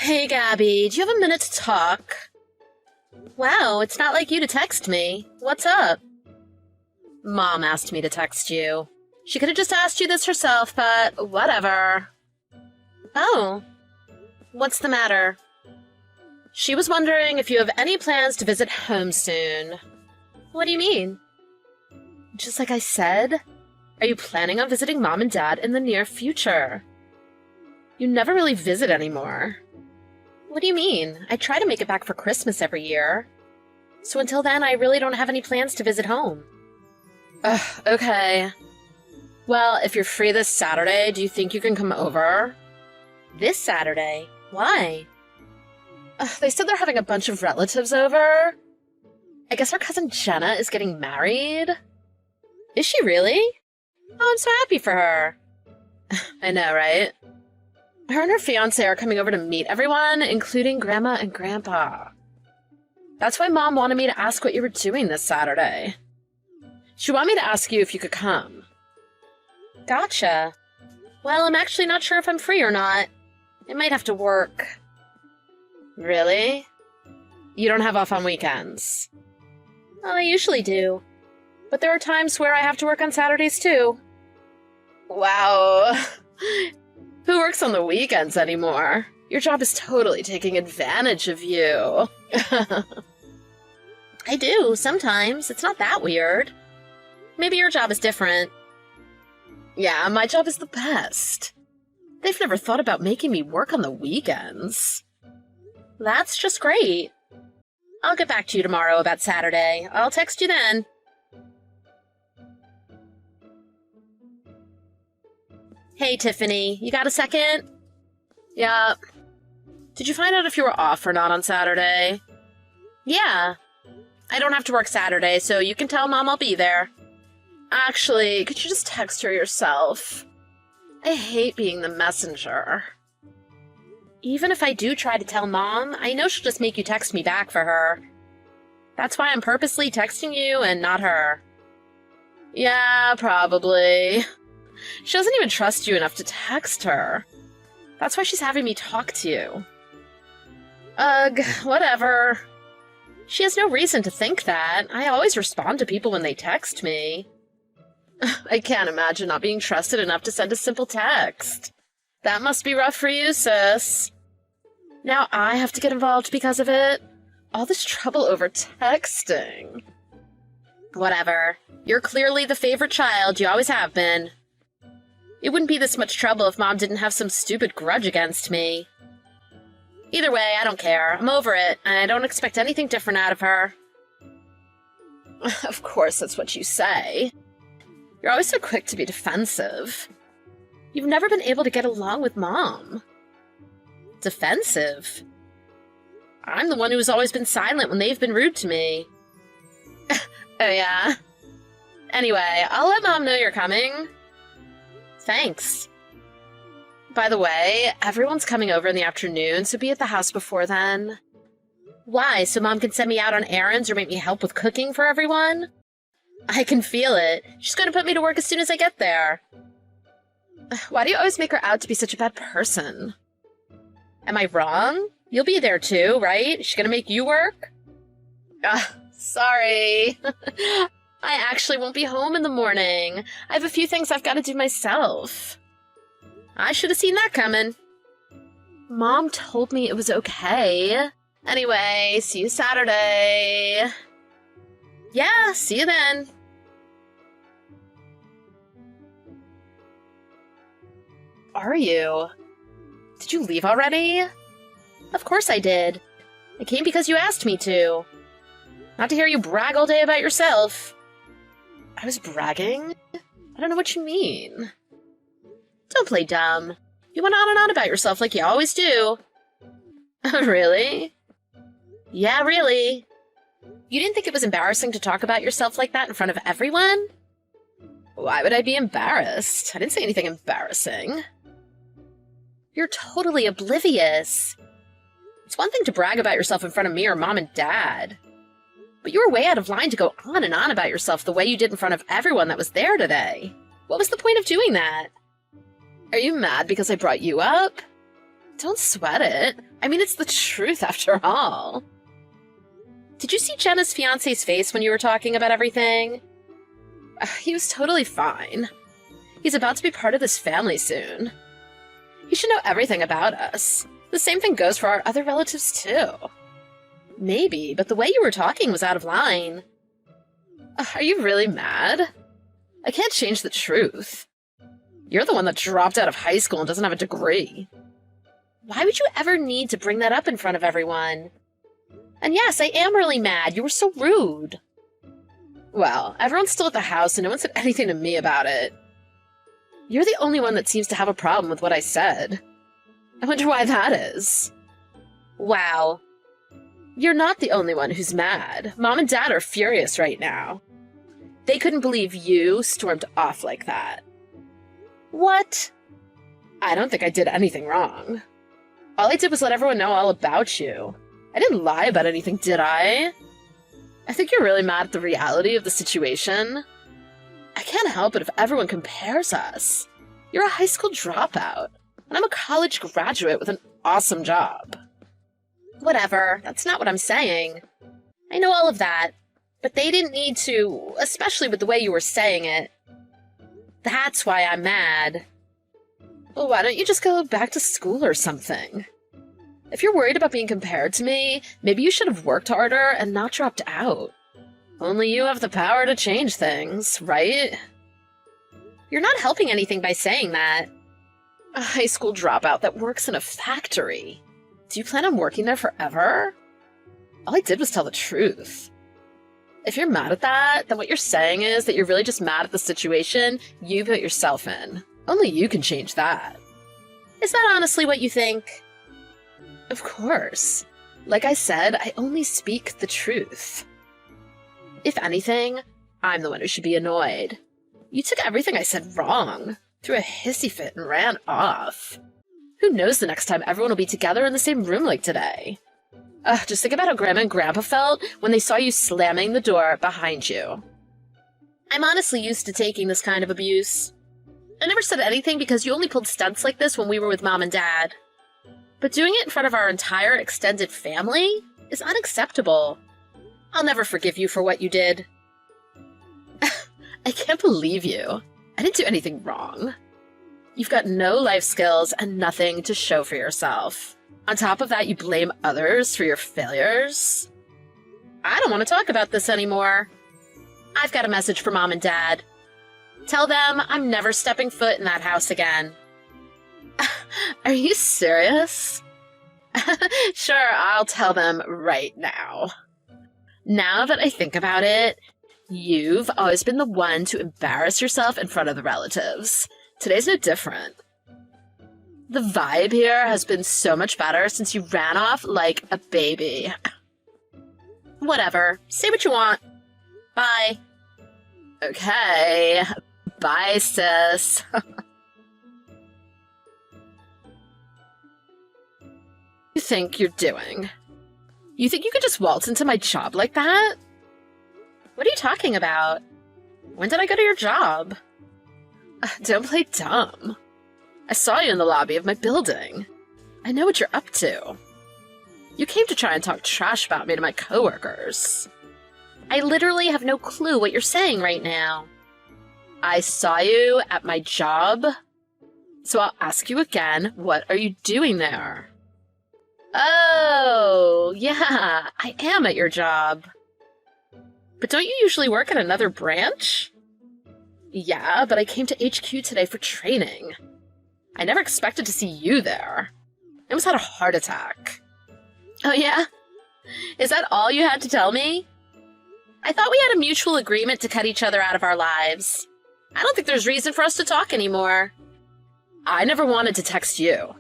Hey, Gabby, do you have a minute to talk? Wow, it's not like you to text me. What's up? Mom asked me to text you. She could have just asked you this herself, but whatever. Oh. What's the matter? She was wondering if you have any plans to visit home soon. What do you mean? Just like I said, are you planning on visiting Mom and Dad in the near future? You never really visit anymore. What do you mean? I try to make it back for Christmas every year. So until then, I really don't have any plans to visit home. Ugh, okay. Well, if you're free this Saturday, do you think you can come over? This Saturday? Why? They said they're having a bunch of relatives over. I guess our cousin Jenna is getting married. Is she really? Oh, I'm so happy for her. I know, right? Her and her fiancé are coming over to meet everyone, including Grandma and Grandpa. That's why Mom wanted me to ask what you were doing this Saturday. She wanted me to ask you if you could come. Gotcha. Well, I'm actually not sure if I'm free or not. I might have to work. Really? You don't have off on weekends? Well, I usually do. But there are times where I have to work on Saturdays, too. Wow. Who works on the weekends anymore? Your job is totally taking advantage of you. I do, sometimes. It's not that weird. Maybe your job is different. Yeah, my job is the best. They've never thought about making me work on the weekends. That's just great. I'll get back to you tomorrow about Saturday. I'll text you then. Hey, Tiffany, you got a second? Yeah. Did you find out if you were off or not on Saturday? Yeah. I don't have to work Saturday, so you can tell Mom I'll be there. Actually, could you just text her yourself? I hate being the messenger. Even if I do try to tell Mom, I know she'll just make you text me back for her. That's why I'm purposely texting you and not her. Yeah, probably. She doesn't even trust you enough to text her. That's why she's having me talk to you. Ugh, whatever. She has no reason to think that. I always respond to people when they text me. I can't imagine not being trusted enough to send a simple text. That must be rough for you, sis. Now I have to get involved because of it. All this trouble over texting. Whatever. You're clearly the favorite child. You always have been. It wouldn't be this much trouble if Mom didn't have some stupid grudge against me. Either way, I don't care. I'm over it. I don't expect anything different out of her. Of course, that's what you say. You're always so quick to be defensive. You've never been able to get along with Mom. Defensive? I'm the one who's always been silent when they've been rude to me. Oh, yeah? Anyway, I'll let Mom know you're coming. Thanks. By the way, everyone's coming over in the afternoon, so be at the house before then. Why, so Mom can send me out on errands or make me help with cooking for everyone? I can feel it. She's going to put me to work as soon as I get there. Why do you always make her out to be such a bad person? Am I wrong? You'll be there too, right? Is she going to make you work? Sorry. I actually won't be home in the morning. I have a few things I've got to do myself. I should have seen that coming. Mom told me it was okay. Anyway, see you Saturday. Yeah, see you then. Are you? Did you leave already? Of course I did. I came because you asked me to. Not to hear you brag all day about yourself. I was bragging? I don't know what you mean. Don't play dumb. You went on and on about yourself like you always do. Really? Yeah, really. You didn't think it was embarrassing to talk about yourself like that in front of everyone? Why would I be embarrassed? I didn't say anything embarrassing. You're totally oblivious. It's one thing to brag about yourself in front of me or Mom and Dad. But you were way out of line to go on and on about yourself the way you did in front of everyone that was there today. What was the point of doing that? Are you mad because I brought you up? Don't sweat it. I mean, it's the truth after all. Did you see Jenna's fiancé's face when you were talking about everything? He was totally fine. He's about to be part of this family soon. He should know everything about us. The same thing goes for our other relatives, too. Maybe, but the way you were talking was out of line. Are you really mad? I can't change the truth. You're the one that dropped out of high school and doesn't have a degree. Why would you ever need to bring that up in front of everyone? And yes, I am really mad. You were so rude. Well, everyone's still at the house and no one said anything to me about it. You're the only one that seems to have a problem with what I said. I wonder why that is. Wow. You're not the only one who's mad. Mom and Dad are furious right now. They couldn't believe you stormed off like that. What? I don't think I did anything wrong. All I did was let everyone know all about you. I didn't lie about anything, did I? I think you're really mad at the reality of the situation. I can't help it if everyone compares us. You're a high school dropout, and I'm a college graduate with an awesome job. Whatever, that's not what I'm saying. I know all of that, but they didn't need to, especially with the way you were saying it. That's why I'm mad. Well, why don't you just go back to school or something? If you're worried about being compared to me, maybe you should have worked harder and not dropped out. Only you have the power to change things, right? You're not helping anything by saying that. A high school dropout that works in a factory. Do you plan on working there forever? All I did was tell the truth. If you're mad at that, then what you're saying is that you're really just mad at the situation you put yourself in. Only you can change that. Is that honestly what you think? Of course. Like I said, I only speak the truth. If anything, I'm the one who should be annoyed. You took everything I said wrong, threw a hissy fit and ran off. Who knows the next time everyone will be together in the same room like today? Just think about how Grandma and Grandpa felt when they saw you slamming the door behind you. I'm honestly used to taking this kind of abuse. I never said anything because you only pulled stunts like this when we were with Mom and Dad. But doing it in front of our entire extended family is unacceptable. I'll never forgive you for what you did. I can't believe you. I didn't do anything wrong. You've got no life skills and nothing to show for yourself. On top of that, you blame others for your failures. I don't want to talk about this anymore. I've got a message for Mom and Dad. Tell them I'm never stepping foot in that house again. Are you serious? Sure, I'll tell them right now. Now that I think about it, you've always been the one to embarrass yourself in front of the relatives. Today's no different. The vibe here has been so much better since you ran off like a baby. Whatever. Say what you want. Bye. Okay. Bye, sis. You think you're doing? You think you could just waltz into my job like that? What are you talking about? When did I go to your job? Don't play dumb. I saw you in the lobby of my building. I know what you're up to. You came to try and talk trash about me to my coworkers. I literally have no clue what you're saying right now. I saw you at my job. So I'll ask you again, what are you doing there? Oh, yeah, I am at your job. But don't you usually work at another branch? Yeah, but I came to HQ today for training. I never expected to see you there. I almost had a heart attack. Oh yeah? Is that all you had to tell me? I thought we had a mutual agreement to cut each other out of our lives. I don't think there's reason for us to talk anymore. I never wanted to text you,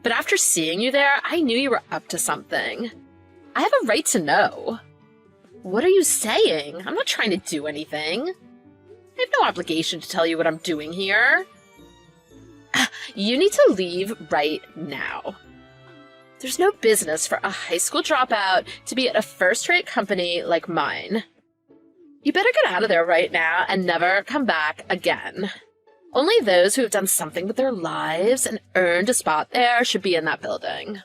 but after seeing you there, I knew you were up to something. I have a right to know. What are you saying? I'm not trying to do anything. I have no obligation to tell you what I'm doing here. You need to leave right now. There's no business for a high school dropout to be at a first-rate company like mine. You better get out of there right now and never come back again. Only those who have done something with their lives and earned a spot there should be in that building.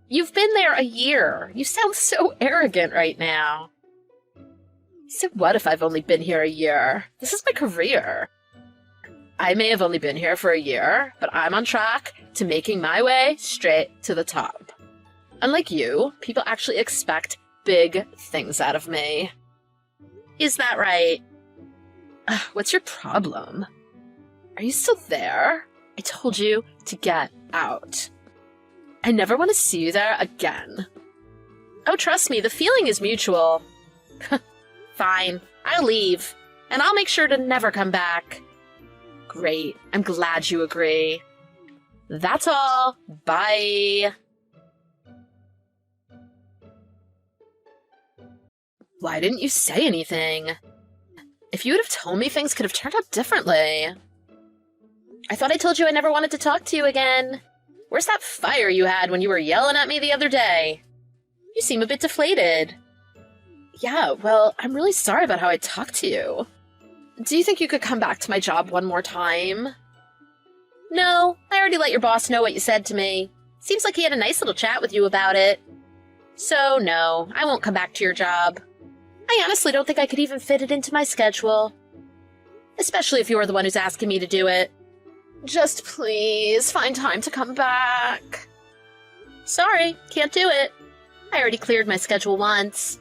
You've been there a year. You sound so arrogant right now. So what if I've only been here a year? This is my career. I may have only been here for a year, but I'm on track to making my way straight to the top. Unlike you, people actually expect big things out of me. Is that right? What's your problem? Are you still there? I told you to get out. I never want to see you there again. Oh, trust me, the feeling is mutual. Fine, I'll leave, and I'll make sure to never come back. Great, I'm glad you agree. That's all. Bye. Why didn't you say anything? If you would have told me, things could have turned out differently. I thought I told you I never wanted to talk to you again. Where's that fire you had when you were yelling at me the other day? You seem a bit deflated. Yeah, well, I'm really sorry about how I talked to you. Do you think you could come back to my job one more time? No, I already let your boss know what you said to me. Seems like he had a nice little chat with you about it. So no, I won't come back to your job. I honestly don't think I could even fit it into my schedule. Especially if you're the one who's asking me to do it. Just please find time to come back. Sorry, can't do it. I already cleared my schedule once.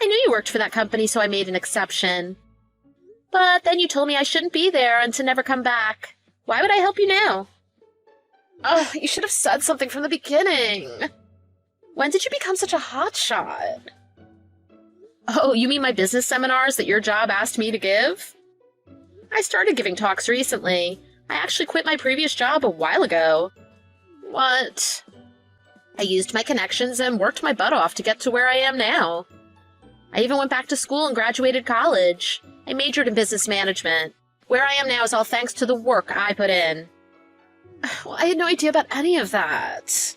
I knew you worked for that company, so I made an exception. But then you told me I shouldn't be there and to never come back. Why would I help you now? Oh, you should have said something from the beginning. When did you become such a hotshot? Oh, you mean my business seminars that your job asked me to give? I started giving talks recently. I actually quit my previous job a while ago. What? I used my connections and worked my butt off to get to where I am now. I even went back to school and graduated college. I majored in business management. Where I am now is all thanks to the work I put in. Well, I had no idea about any of that.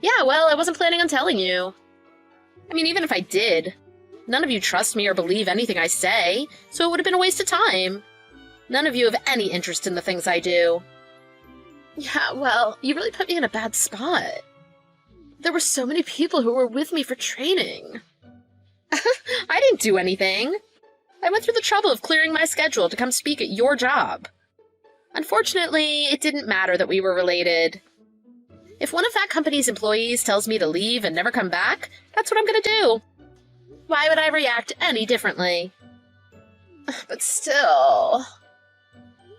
Yeah, well, I wasn't planning on telling you. I mean, even if I did, none of you trust me or believe anything I say, so it would have been a waste of time. None of you have any interest in the things I do. Yeah, well, you really put me in a bad spot. There were so many people who were with me for training. I didn't do anything. I went through the trouble of clearing my schedule to come speak at your job. Unfortunately, it didn't matter that we were related. If one of that company's employees tells me to leave and never come back, that's what I'm gonna do. Why would I react any differently? But still...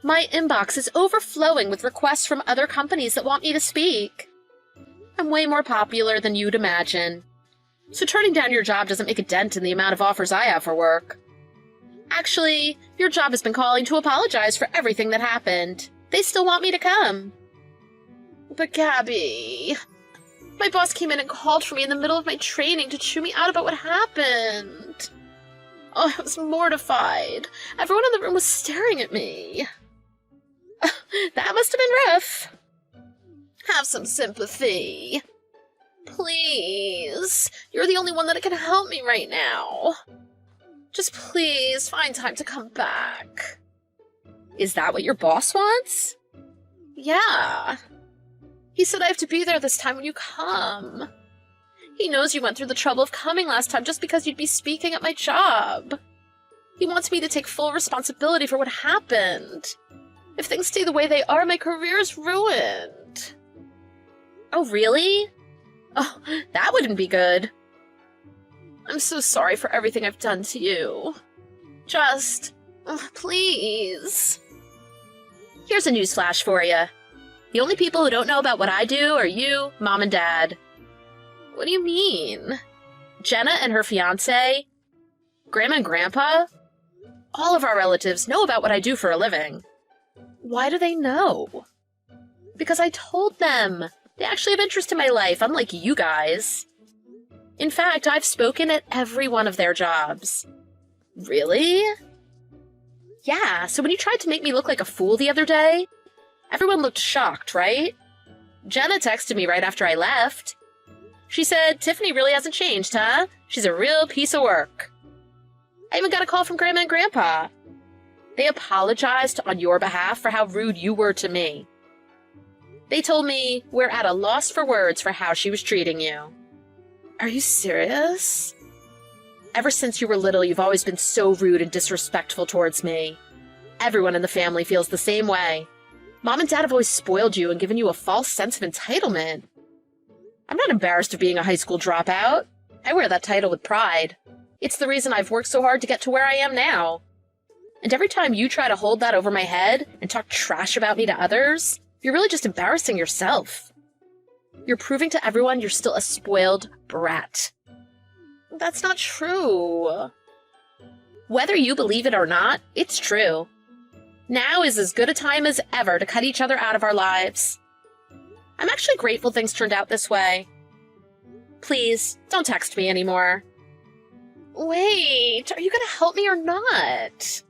My inbox is overflowing with requests from other companies that want me to speak. I'm way more popular than you'd imagine. So turning down your job doesn't make a dent in the amount of offers I have for work. Actually, your job has been calling to apologize for everything that happened. They still want me to come. But Gabby... My boss came in and called for me in the middle of my training to chew me out about what happened. Oh, I was mortified. Everyone in the room was staring at me. That must have been rough. Have some sympathy. Please. You're the only one that can help me right now. Just please find time to come back. Is that what your boss wants? Yeah. He said I have to be there this time when you come. He knows you went through the trouble of coming last time just because you'd be speaking at my job. He wants me to take full responsibility for what happened. If things stay the way they are, my career is ruined. Oh, really? Oh, that wouldn't be good. I'm so sorry for everything I've done to you. Just, please. Here's a newsflash for you. The only people who don't know about what I do are you, Mom, and Dad. What do you mean? Jenna and her fiancé, Grandma and Grandpa, all of our relatives know about what I do for a living. Why do they know? Because I told them. They actually have interest in my life, unlike you guys. In fact, I've spoken at every one of their jobs. Really? Yeah, so when you tried to make me look like a fool the other day, everyone looked shocked, right? Jenna texted me right after I left. She said, Tiffany really hasn't changed, huh? She's a real piece of work. I even got a call from Grandma and Grandpa. They apologized on your behalf for how rude you were to me. They told me we're at a loss for words for how she was treating you. Are you serious? Ever since you were little, you've always been so rude and disrespectful towards me. Everyone in the family feels the same way. Mom and Dad have always spoiled you and given you a false sense of entitlement. I'm not embarrassed of being a high school dropout. I wear that title with pride. It's the reason I've worked so hard to get to where I am now. And every time you try to hold that over my head and talk trash about me to others, you're really just embarrassing yourself. You're proving to everyone you're still a spoiled brat. That's not true. Whether you believe it or not, it's true. Now is as good a time as ever to cut each other out of our lives. I'm actually grateful things turned out this way. Please, don't text me anymore. Wait, are you gonna help me or not?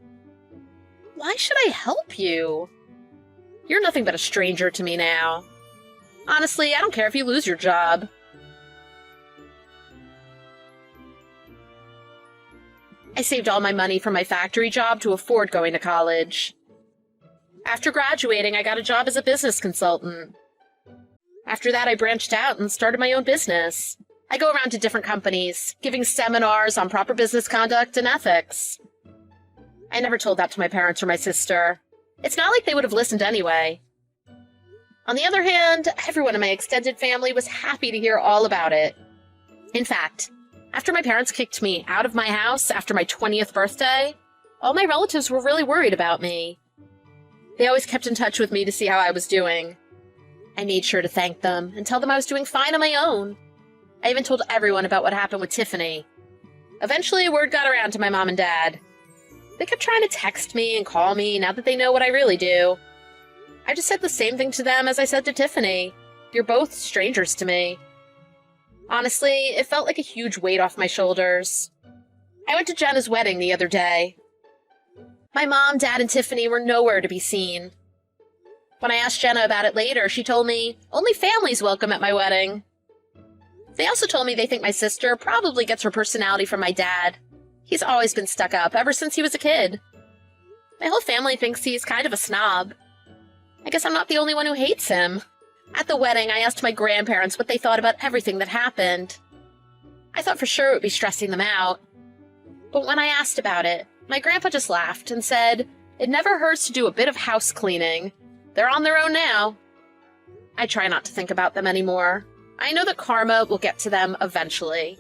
Why should I help you? You're nothing but a stranger to me now. Honestly, I don't care if you lose your job. I saved all my money from my factory job to afford going to college. After graduating, I got a job as a business consultant. After that, I branched out and started my own business. I go around to different companies, giving seminars on proper business conduct and ethics. I never told that to my parents or my sister. It's not like they would have listened anyway. On the other hand, everyone in my extended family was happy to hear all about it. In fact, after my parents kicked me out of my house after my 20th birthday, all my relatives were really worried about me. They always kept in touch with me to see how I was doing. I made sure to thank them and tell them I was doing fine on my own. I even told everyone about what happened with Tiffany. Eventually, word got around to my mom and dad. They kept trying to text me and call me now that they know what I really do. I just said the same thing to them as I said to Tiffany. You're both strangers to me. Honestly, it felt like a huge weight off my shoulders. I went to Jenna's wedding the other day. My mom, Dad, and Tiffany were nowhere to be seen. When I asked Jenna about it later, she told me, only family's welcome at my wedding. They also told me they think my sister probably gets her personality from my dad. He's always been stuck up ever since he was a kid. My whole family thinks he's kind of a snob. I guess I'm not the only one who hates him. At the wedding, I asked my grandparents what they thought about everything that happened. I thought for sure it would be stressing them out. But when I asked about it, my grandpa just laughed and said, it never hurts to do a bit of house cleaning. They're on their own now. I try not to think about them anymore. I know that karma will get to them eventually.